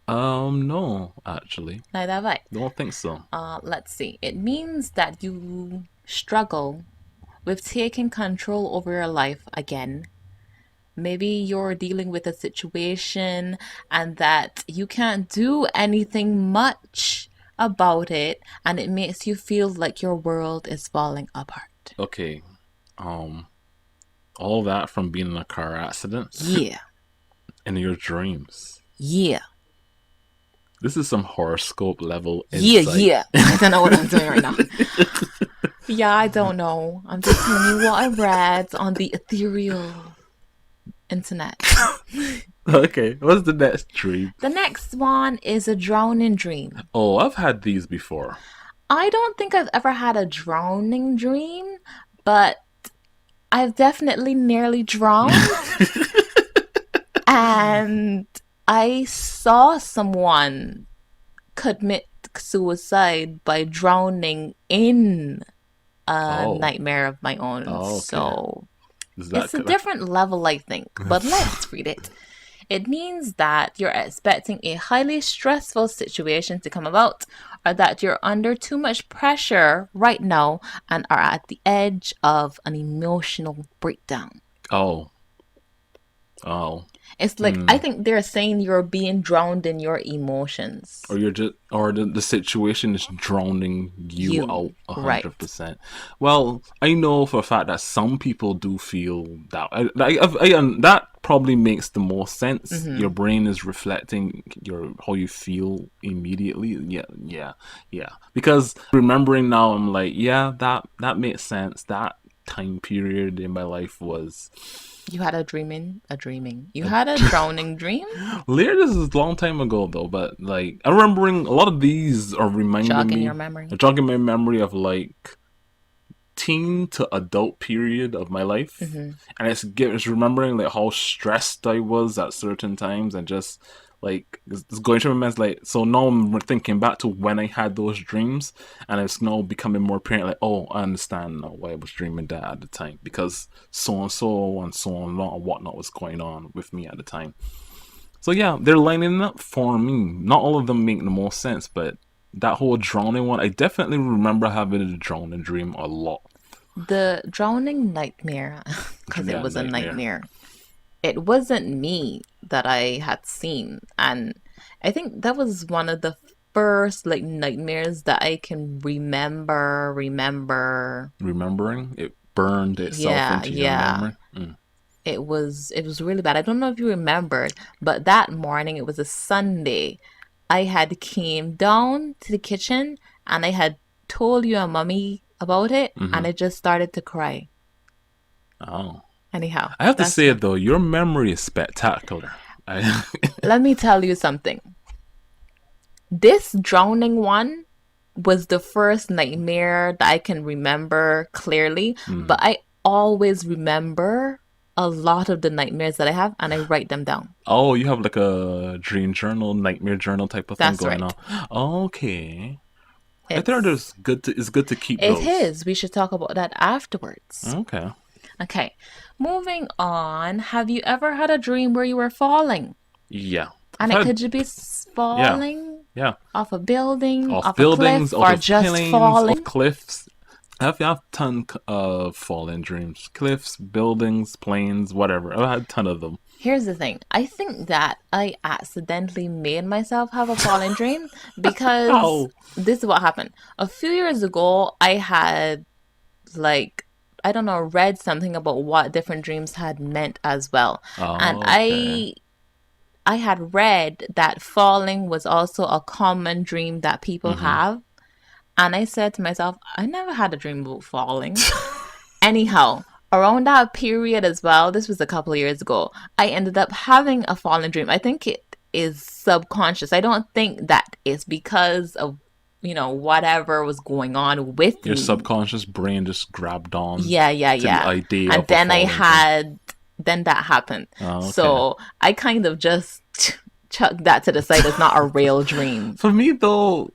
No, actually. Neither have I. Don't think so. Let's see. It means that you struggle with taking control over your life again. Maybe you're dealing with a situation and that you can't do anything much about it, and it makes you feel like your world is falling apart. Okay. Um, all that from being in a car accident Yeah, in your dreams. yeah, This is some horoscope level yeah, insight. yeah. I don't know what I'm doing right now. Yeah, I don't know. I'm just telling you what I read on the ethereal internet. Okay, what's the next dream? The next one is a drowning dream. Oh, I've had these before. I don't think I've ever had a drowning dream, but I've definitely nearly drowned. And I saw someone commit suicide by drowning in a Oh, nightmare of my own. oh, okay. So Is that it's a good? different level, I think. But let's read it. It means that you're expecting a highly stressful situation to come about, or that you're under too much pressure right now and are at the edge of an emotional breakdown. Oh, oh. It's like I Mm. think they're saying you're being drowned in your emotions. Or you're just, or the situation is drowning you You, out a hundred right. percent. Well, I know for a fact that some people do feel that. And that probably makes the most sense. Your Mm-hmm. brain is reflecting your how you feel immediately. Yeah, yeah, yeah. Because remembering now, I'm like, yeah, that makes sense. That time period in my life was You had a dreaming. You had a drowning dream? later. This is a long time ago though, but like I'm remembering a lot of these are reminding Jog in your me, memory. jogging my memory of like teen to adult period of my life, Mm-hmm. and it's remembering like how stressed I was at certain times, and just like it's going through my mind like, so now I'm thinking back to when I had those dreams, and it's now becoming more apparent like, oh, I understand now why I was dreaming that at the time, because and so on and whatnot was going on with me at the time. So yeah, they're lining up for me. Not all of them make the most sense, but that whole drowning one, I definitely remember having a drowning dream a lot. The drowning nightmare, because it Yeah, was a nightmare. nightmare. It wasn't me that I had seen. And I think that was one of the first like nightmares that I can remember. Remembering it burned itself Yeah, into your yeah. memory. Mm. It was really bad. I don't know if you remembered, but that morning it was a Sunday. I had came down to the kitchen and I had told you and mommy about it and Hmm. I just started to cry. Oh, Anyhow, I have to that's say what. it though. Your memory is spectacular. I, Let me tell you something. This drowning one was the first nightmare that I can remember clearly, but mm. I always remember a lot of the nightmares that I have and I write them down. Oh, you have like a dream journal, nightmare journal type of thing That's going on. right. Okay, I think It's it's good to keep it those. is. We should talk about that afterwards. Okay. Okay. Moving on. Have you ever had a dream where you were falling? Yeah, I've And it had. could you be Yeah, falling yeah. off a building, Off off a buildings, cliff, out or of just planes, off falling? cliffs. I've ton of fallen dreams, cliffs, buildings, planes, whatever. I've had a ton of them. Here's the thing. I think that I accidentally made myself have a falling dream because How? this is what happened. A few years ago, I had like I don't know, read something about what different dreams had meant as well. And Okay. I had read that falling was also a common dream that people Mm-hmm. have. And I said to myself, I never had a dream about falling. Anyhow, around that period as well, this was a couple of years ago, I ended up having a falling dream. I think it is subconscious. I don't think that it's because of, whatever was going on with Your me. subconscious brain just grabbed on Yeah, yeah, to the yeah. idea And of a then fallen dream. then that happened. Okay. So I kind of just chucked that to the side as not a real dream. For me though,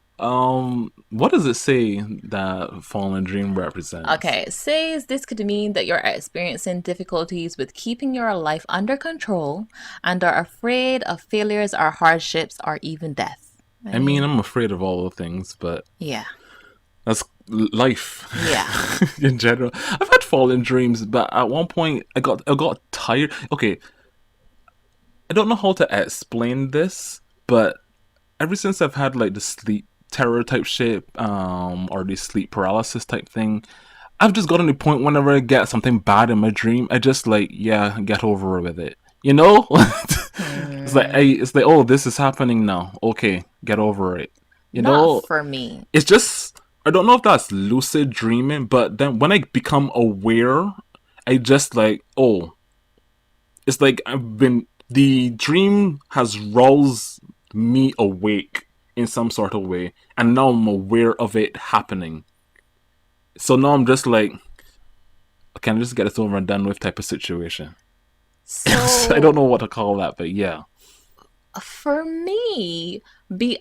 what does it say that fallen dream represents? Okay, says this could mean that you're experiencing difficulties with keeping your life under control and are afraid of failures or hardships or even death. I I mean, mean, I'm afraid of all the things, but yeah, that's life yeah. in general. I've had fallen dreams, but at one point I got tired. Okay, I don't know how to explain this, but ever since I've had like the sleep terror type shit, or the sleep paralysis type thing, I've just gotten to the point whenever I get something bad in my dream, I just like, yeah, get over with it. You know? Hmm, it's like, oh, this is happening now. Okay, get over it. You not know, for me. it's just, I don't know if that's lucid dreaming, but then when I become aware, I just like, oh, it's like the dream has roused me awake in some sort of way, and now I'm aware of it happening. So now I'm just like, can I just get this over and done with type of situation? I don't So know what to call that, but yeah. for me,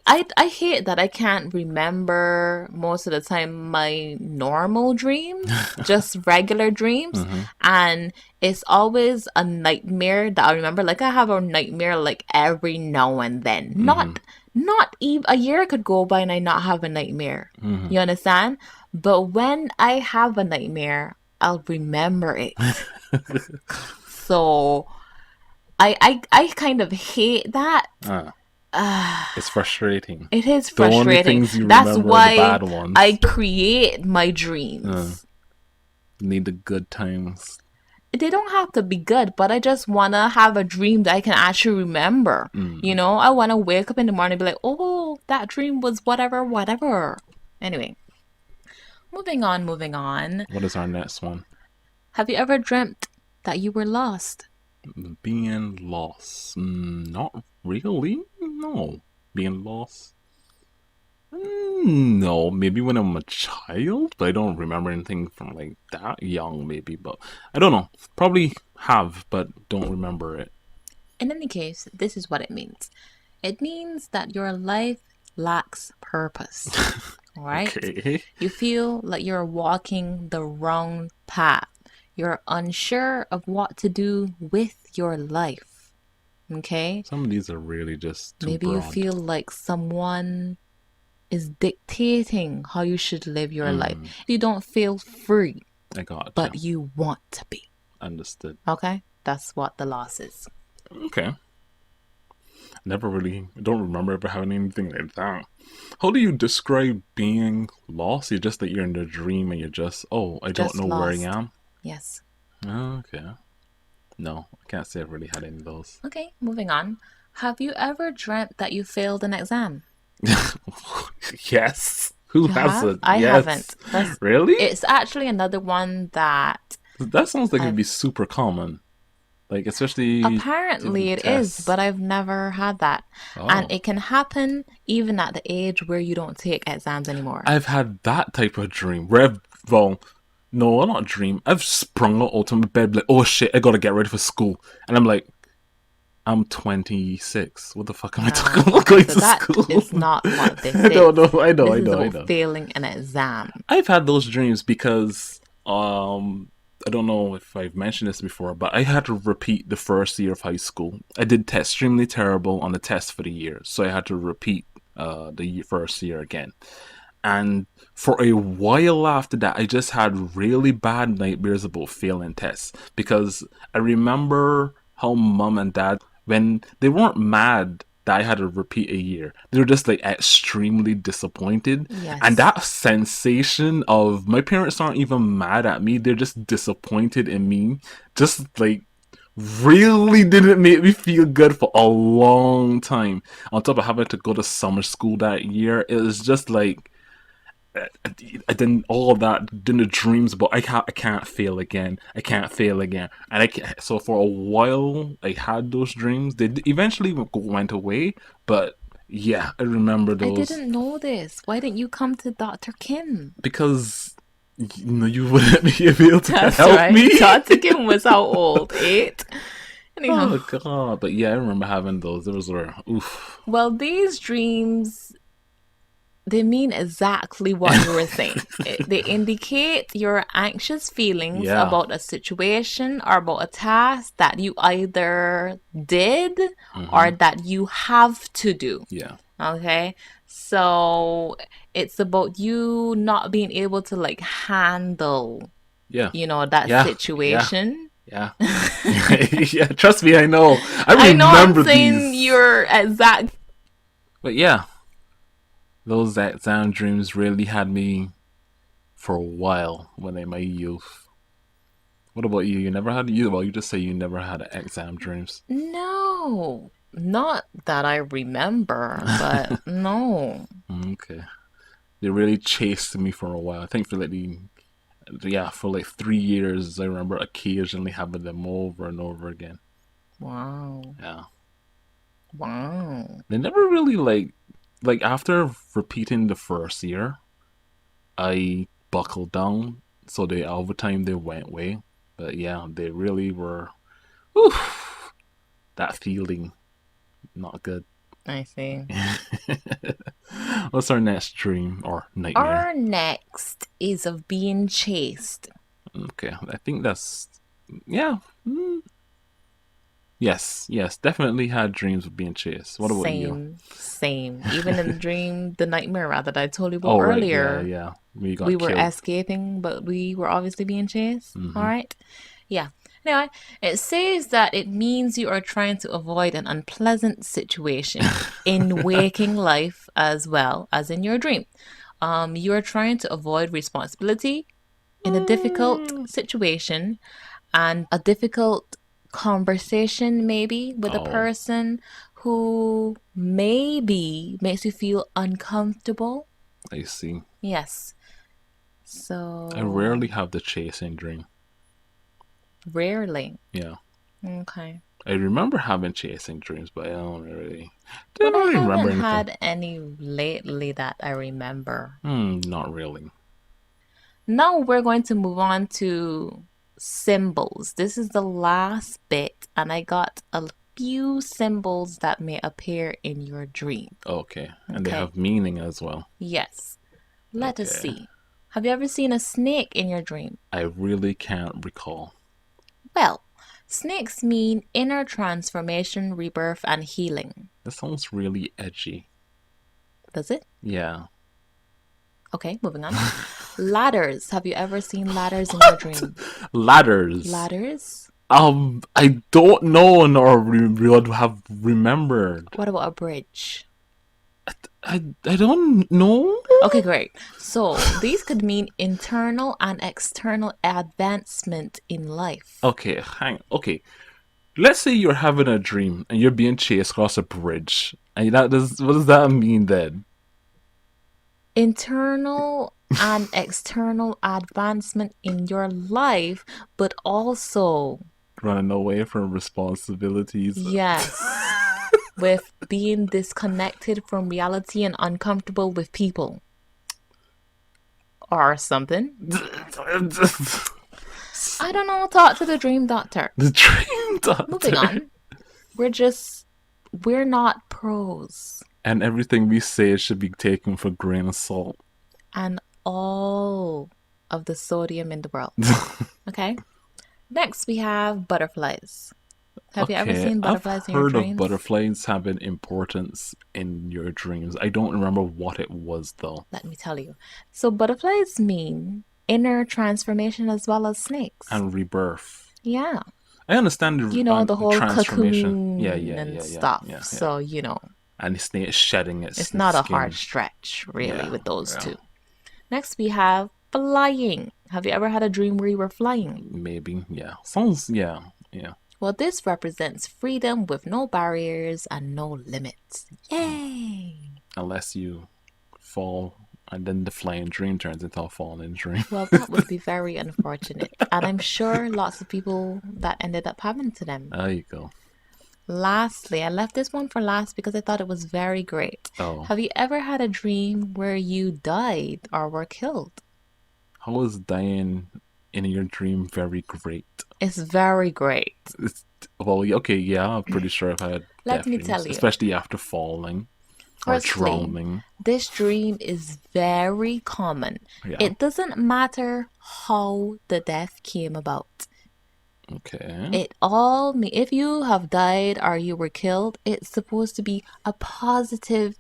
I hate that I can't remember most of the time my normal dreams, just regular dreams, Hmm. and it's always a nightmare that I remember. Like I have a nightmare like every now and then. Hmm. Not even a year could go by and I not have a nightmare. Hmm. You understand? But when I have a nightmare, I'll remember it. So I kind of hate that. Ah, it's frustrating. It is The only frustrating. things you That's remember are the why bad I ones. create my Uh, dreams. need the good times. They don't have to be good, but I just want to have a dream that I can actually remember. You Mm. know, I want to wake up in the morning and be like, oh, that dream was whatever, whatever. Anyway, moving on, moving on. What is our next one? Have you ever dreamt that you were lost? Being lost. Not really. No. Being lost. No, maybe when I'm a child, but I don't remember anything from like that young, maybe. But I don't know. Probably have, but don't remember it. In any case, this is what it means. It means that your life lacks purpose. All right? Okay. You feel like you're walking the wrong path. You're unsure of what to do with your life. Okay? Some of these are really just too Maybe you broad. feel like someone is dictating how you should live your life. You don't feel free, I got you. but you want to be. Understood. Okay? That's what the loss is. Okay. Never really, I don't remember ever having anything like that. How do you describe being lost? You're just that you're in a dream and you're just, oh, I don't Just know where I lost. am. Yes. Okay. No, I can't say I've really had any of those. Okay, moving on. Have you ever dreamt that you failed an exam? Yes. Who You have? hasn't? I Yes. haven't. That's Really? it's actually another one that That sounds like it'd I've be super common. Like, especially apparently in it is, but tests. I've never had that. And Oh. it can happen even at the age where you don't take exams anymore. I've had that type of dream where well, no, not dream. I've sprung out of my bed like, oh shit, I gotta get ready for school. And I'm like, I'm 26. What the fuck am I talking about Okay, going so to that school? is not what this I don't is. know. I know. This I is know. I about know. failing an exam. I've had those dreams because I don't know if I've mentioned this before, but I had to repeat the first year of high school. I did extremely terrible on the test for the year, so I had to repeat the first year again. And for a while after that, I just had really bad nightmares about failing tests because I remember how mom and dad, when they weren't mad that I had to repeat a year, they were just like extremely disappointed. And Yes. that sensation of my parents aren't even mad at me, they're just disappointed in me, just like really didn't make me feel good for a long time. On top of having to go to summer school that year, it was just like I didn't all of that didn't dreams about I can't fail again, I can't fail again, and so for a while I had those dreams. They eventually went away, but yeah, I remember I those didn't know this. Why didn't you come to Dr. Kim? because you wouldn't be able to That's help right. me. Dr. Kim was how old? 8? Anyhow. Oh god, but yeah, I remember having those. Those were oof. Well, these dreams, they mean exactly what you were saying. They indicate your anxious feelings Yeah. about a situation or about a task that you either did or Hmm. that you have to do. Yeah. Okay? So it's about you not being able to like handle, Yeah. that Yeah. Yeah. situation. Yeah. Yeah. Trust me, I know. I I know I'm remember saying these. your exact. But yeah, those exam dreams really had me for a while when in my youth. What about you? You never had you? Well, you just say you never had exam dreams. No, not that I remember, but no. Okay, they really chased me for a while. I think for like yeah, for like 3 years, I remember occasionally having them over and over again. Wow. Yeah, Wow. they never really like after repeating the first year, I buckled down. So they over time they went away. But yeah, they really were. Oof, that feeling not good. I see. What's our next dream or nightmare? Our next is of being chased. Okay, I think that's yeah. Yes, yes, definitely had dreams of being chased. What about you? Same, same. Even in the dream, the nightmare rather that I told you about Oh right, yeah, earlier, yeah. We we got were killed. escaping, but we were obviously being chased. All Hmm. right. Yeah. Anyway, it says that it means you are trying to avoid an unpleasant situation in waking life as well as in your dream. You are trying to avoid responsibility in a difficult Mm. situation and a difficult conversation, maybe with a Oh, person who maybe makes you feel uncomfortable. I see. Yes. I So, rarely have the chasing dream. rarely. Yeah. Okay. I remember having chasing dreams, but I don't really, Well, I don't really remember haven't anything. had any lately that I remember. Not really. Now we're going to move on to symbols. This is the last bit, and I got a few symbols that may appear in your dream. Okay. And they Okay. have meaning as well. Yes. Let us Okay. see. Have you ever seen a snake in your dream? I really can't recall. Well, snakes mean inner transformation, rebirth, and healing. That sounds really edgy. Does it? Yeah. Okay, moving on. Ladders. Have you ever seen ladders in your dream? Ladders. Ladders? I don't know nor would have remembered. What about a bridge? I don't know. Okay, great. So these could mean internal and external advancement in life. Okay, okay. Let's say you're having a dream and you're being chased across a bridge. And that does what does that mean then? Internal and external advancement in your life, but also, Running away from responsibilities. yes, with being disconnected from reality and uncomfortable with people or something. The I don't know. Talk to the dream doctor. dream Moving doctor. on. We're not pros. And everything we say should be taken for grain of salt. And all of the sodium in the world. Okay? Next, we have butterflies. Have you ever Okay, seen I've butterflies in your heard of dreams? butterflies having importance in your dreams. I don't remember what it was though. Let me tell you. So, butterflies mean inner transformation as well as snakes. And rebirth. Yeah. I understand You know, the the whole transformation. Yeah, cocoon yeah, and yeah, yeah, stuff. yeah, yeah. So, And the snake is shedding it's its not a hard skin. stretch, really, Yeah, with those yeah. two. Next, we have flying. Have you ever had a dream where you were flying? Maybe, yeah. Sounds, yeah, yeah. Well, this represents freedom with no barriers and no limits. Yay! Unless you fall and then the flying dream turns into a falling dream. Well, that would be very unfortunate. And I'm sure lots of people that ended up having to them. There you go. Lastly, I left this one for last because I thought it was very great. Oh, Have you ever had a dream where you died or were killed? how is dying in your dream very great? It's very great. It's, well, okay, yeah, I'm pretty sure I've had Let death me dreams, tell you. especially after falling or Firstly, drowning. this dream is very common. Yeah. It doesn't matter how the death came about. Okay. It all if you have died or you were killed, it's supposed to be a positive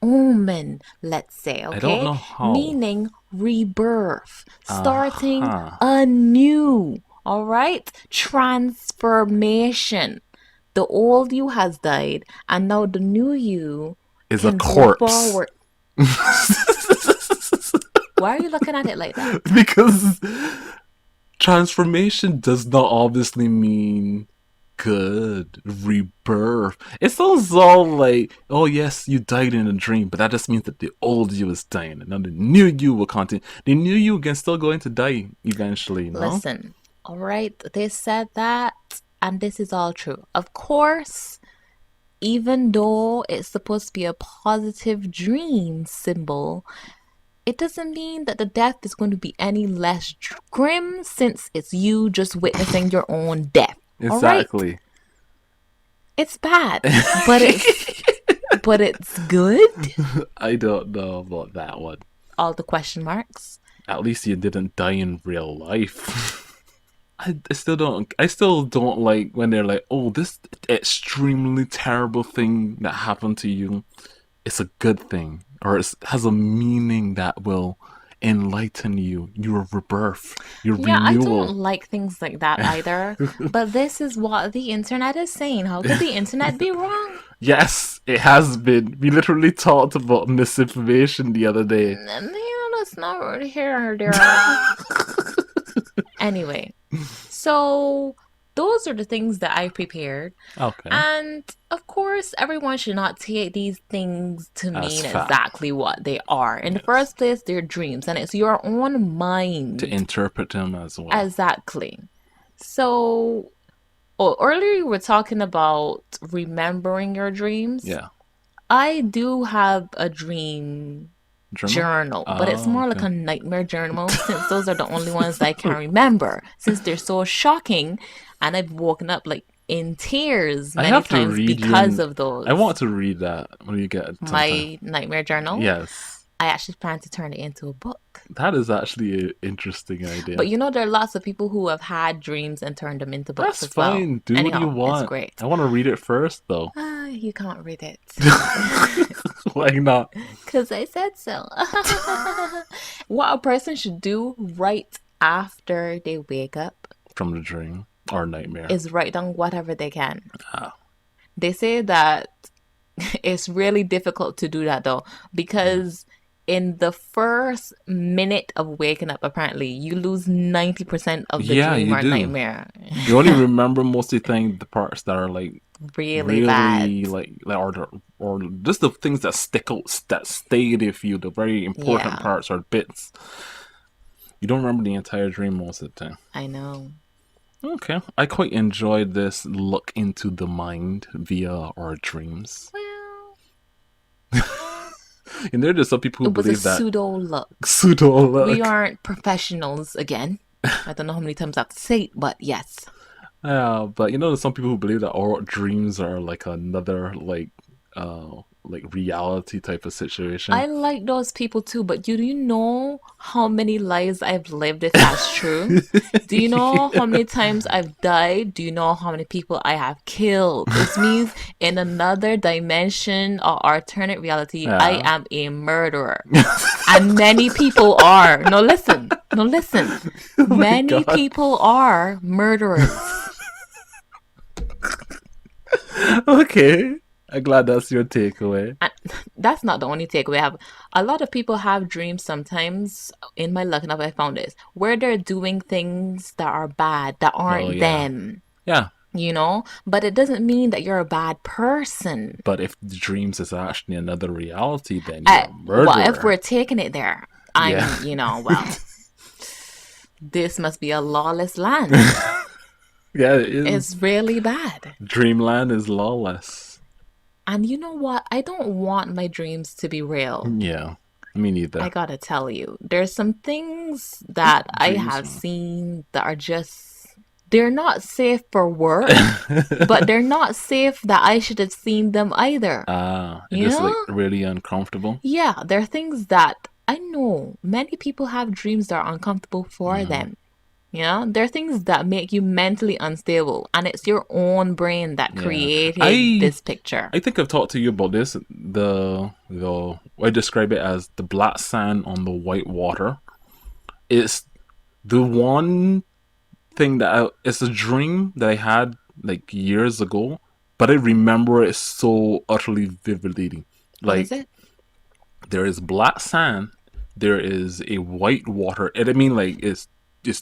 omen, let's say, I don't okay? know how. Meaning rebirth, starting Uh-huh. anew, all right? Transformation. The old you has died, and now the new you Is a can go corpse. forward. Why are you looking at it like that? Because transformation does not obviously mean good rebirth. It sounds all like, oh yes, you died in a dream, but that just means that the old you is dying, and now the new you will continue. The new you can still going to die eventually, no? Listen, all right, they said that, and this is all true. Of course, even though it's supposed to be a positive dream symbol, it doesn't mean that the death is going to be any less grim since it's you just witnessing your own death. All right? Exactly. It's bad, but it's good. I don't know about that one. All the question marks. At least you didn't die in real life. I still don't like when they're like, oh, this extremely terrible thing that happened to you, it's a good thing, or it has a meaning that will enlighten you, your rebirth, your Yeah, I don't renewal. like things like that either. But this is what the internet is saying. How could the internet be wrong? Yes, it has been. We literally talked about misinformation the other day. That's not really here or there. Anyway, so those are the things that I prepared. Okay, And of course, everyone should not take these things to as mean fact. exactly what they are. In the Yes, first place, they're dreams, and it's your own to mind. interpret them as well. Exactly. So, earlier you were talking about remembering your dreams. Yeah, I do have a dream journal. journal, but it's Oh, more like okay. a nightmare journal since those are the only ones that I can remember, since they're so shocking. And I've woken up like in tears I many have to times read you, because and of I those. want to read that when you get some time. My nightmare journal, Yes, I actually plan to turn it into a book. that is actually an interesting But idea. there are lots of people who have had dreams and turned them into books That's as well. fine. Do what you Anyhow, it's want. great. I want to read it first, though. You can't read it. Why not? Because I said so. What a person should do right after they wake up From the dream or nightmare. is write down whatever they can. Ah, They say that it's really difficult to do that though, yeah. because in the first minute of waking up, apparently, you lose 90% of the Yeah, dream you or do. nightmare. You only remember mostly the parts that are like Really bad. really like or just the things that stick out, that stay with you, the very important Yeah, parts or bits. You don't remember the entire dream most of the time. I know. Okay, I quite enjoyed this look into the mind via our dreams. Well, And there are just some people who it was a believe that pseudo look. pseudo We luck. aren't professionals again. I don't know how many times I have to say it, but yes. Yeah, but there's some people who believe that our dreams are like another like reality type of situation. I like those people too, but do you know how many lives I've lived if that's true? Do you know how many times I've died? Do you know how many people I have killed? This means in another dimension or alternate reality, I Yeah. am a murderer. And many people are. No, listen. No, listen. Oh my Many god. people are murderers. Okay. I'm glad that's your takeaway. And that's not the only takeaway I have. A lot of people have dreams sometimes. In my luck enough, I found this where they're doing things that are bad, that Oh aren't yeah. them, Yeah. but it doesn't mean that you're a bad person. But if the dreams is actually another reality, then you're a What if murderer. we're taking it there? Yeah. Well, this must be a lawless land. Yeah, it It's is. really bad. Dreamland is lawless. And you know what? I don't want my dreams to be real. Yeah. Me I neither. gotta tell you, there's some things that I Dreams. have seen that are just, they're not safe for work, but they're not safe that I should have seen them either. It's You just like know? really uncomfortable. Yeah, there are things that I know many people have dreams that are uncomfortable for Hmm. them. There are things that make you mentally unstable, and it's your own brain that Yeah. created I this picture. I think I've talked to you about this. The I describe it as the black sand on the white water. It's the one thing it's a dream that I had like years ago, but I remember it so utterly vividly. What is Like it? there is black sand, there is a white water, and I mean like it's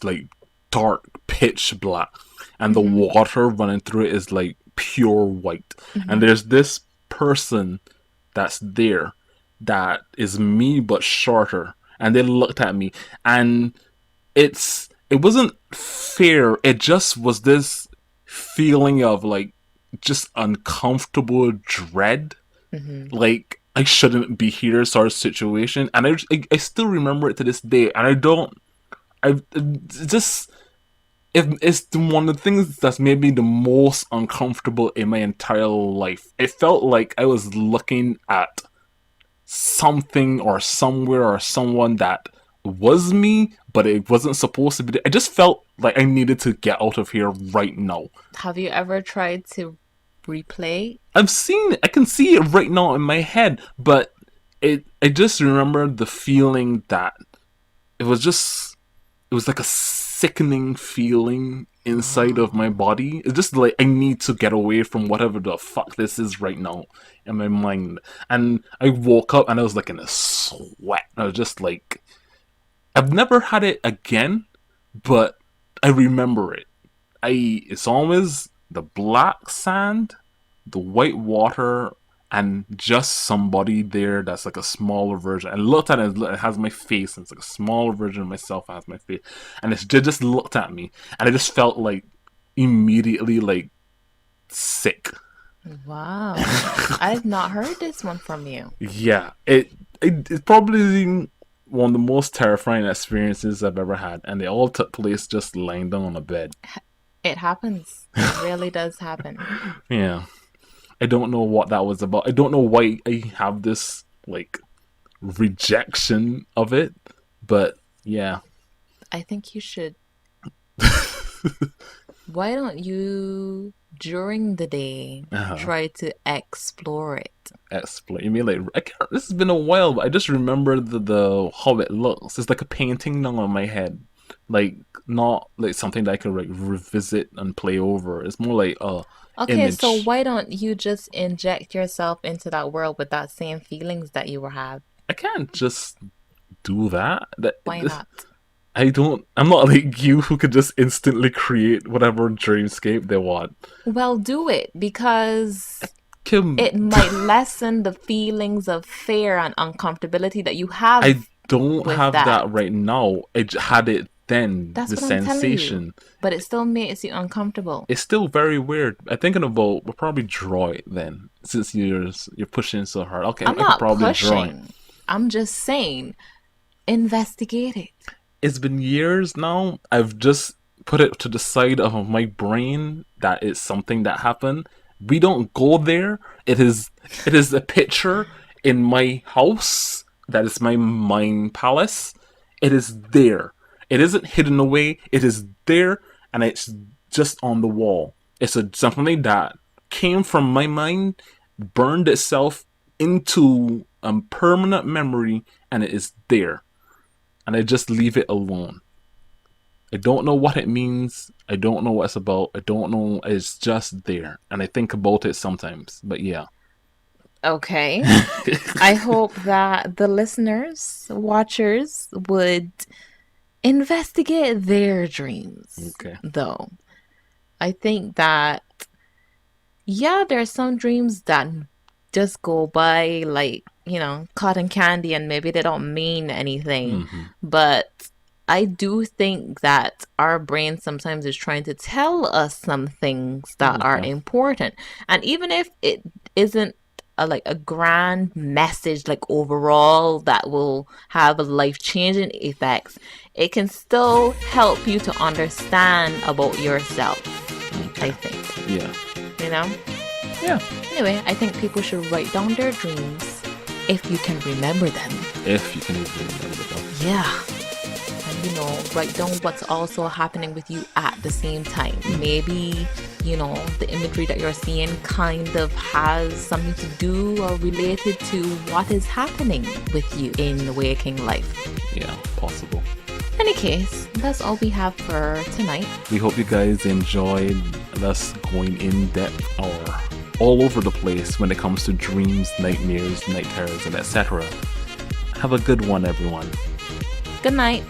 like dark pitch black, and the Mm-hmm. water running through it is like pure white. And Mm-hmm. there's this person that's there that is me but shorter, and they looked at me, and it wasn't fair. It just was this feeling of like just uncomfortable dread, Mm-hmm. like I shouldn't be here sort of situation. And I still remember it to this day, and I don't I just it's one of the things that's made me the most uncomfortable in my entire life. It felt like I was looking at something or somewhere or someone that was me, but it wasn't supposed to be. I just felt like I needed to get out of here right now. Have you ever tried to replay? I've seen it. I can see it right now in my head, but I just remember the feeling that it was just, it was like a sickening feeling inside of my Wow. body. It's just like I need to get away from whatever the fuck this is right now in my mind. And I woke up and I was like in a sweat. I was just like, I've never had it again, but I remember it. It's always the black sand, the white water, and just somebody there that's like a smaller version. I looked at it, it has my face, and it's like a smaller version of myself has my face. And it just looked at me, and I just felt like immediately like sick. Wow. I've not heard this one from you. Yeah, it's probably one of the most terrifying experiences I've ever had, and they all took place just lying down on a bed. It happens. It really does happen. Yeah. I don't know what that was about. I don't know why I have this like rejection of it, but yeah. I think you should. Why don't you, during the day, Uh-huh. try to explore it? Explain. You mean like I can't? This has been a while, but I just remember the how it looks. It's like a painting now on my head, like not like something that I can like revisit and play over. It's more like a Okay, so image. why don't you just inject yourself into that world with that same feelings that you were have? I can't just do that. Why not? I don't. I'm not like you who could just instantly create whatever dreamscape they want. Well, do it because Kim, it might lessen the feelings of fear and uncomfortability that you I have don't with have that. that right now. Had it then. That's The what I'm telling you. sensation. But it still makes you uncomfortable. It's still very weird. I'm thinking about we'll probably draw it then, since you're pushing so hard. Okay, I'm I could not probably draw it. pushing. I'm just saying, investigate it. It's been years now. I've just put it to the side of my brain that it's something that happened. We don't go there. It is a picture in my house that is my mind palace. It is there. It isn't hidden away. It is there, and it's just on the wall. It's something that came from my mind, burned itself into a permanent memory, and it is there, and I just leave it alone. I don't know what it means. I don't know what it's about. I don't know. It's just there. And I think about it sometimes. But yeah. Okay. I hope that the listeners, watchers, would investigate their dreams, Okay. though. I think that, yeah, there are some dreams that just go by like, cotton candy and maybe they don't mean anything. Mm-hmm. But I do think that our brain sometimes is trying to tell us some things that are Okay. important. And even if it isn't like a grand message, like overall, that will have a life-changing effects, it can still help you to understand about yourself, I Okay. think, Yeah. you know? Yeah. Anyway, I think people should write down their dreams if you can remember them. If you can even remember them. Yeah. And, write down what's also happening with you at the same time. Maybe, the imagery that you're seeing kind of has something to do or related to what is happening with you in the waking life. Yeah. Possible. Any case, that's all we have for tonight. We hope you guys enjoyed us going in depth or all over the place when it comes to dreams, nightmares, night terrors, and etc. Have a good one, everyone. Good night.